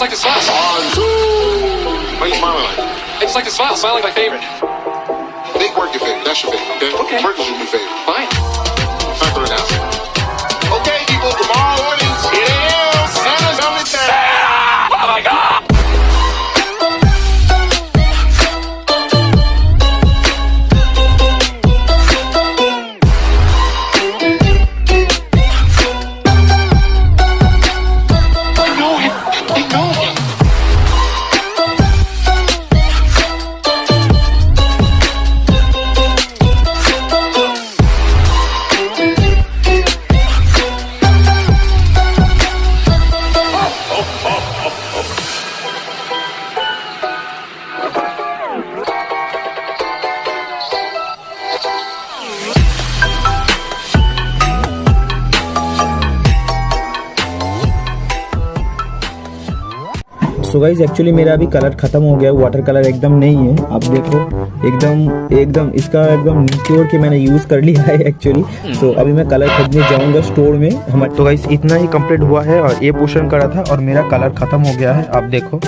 just like to smile. Why you smiling like? I just like to smile. Smiling my favorite. Make work your favorite. That's your favorite, okay? Okay. Work is your new favorite. Fine. Time for an answer. Okay, people, tomorrow morning, 8 a.m. Santa's on the town. Oh my God. So guys actually मेरा अभी colour ख़त्म हो गया, water colour एकदम नहीं है। आप देखो एकदम इसका एकदम निचोड़ के मैंने यूज़ कर लिया है एक्चुअली। सो अभी मैं कलर खरीदने जाऊंगा स्टोर में। हमारे तो गाइज इतना ही कंप्लीट हुआ है और ये पोर्शन करा था और मेरा कलर ख़त्म हो गया है। आप देखो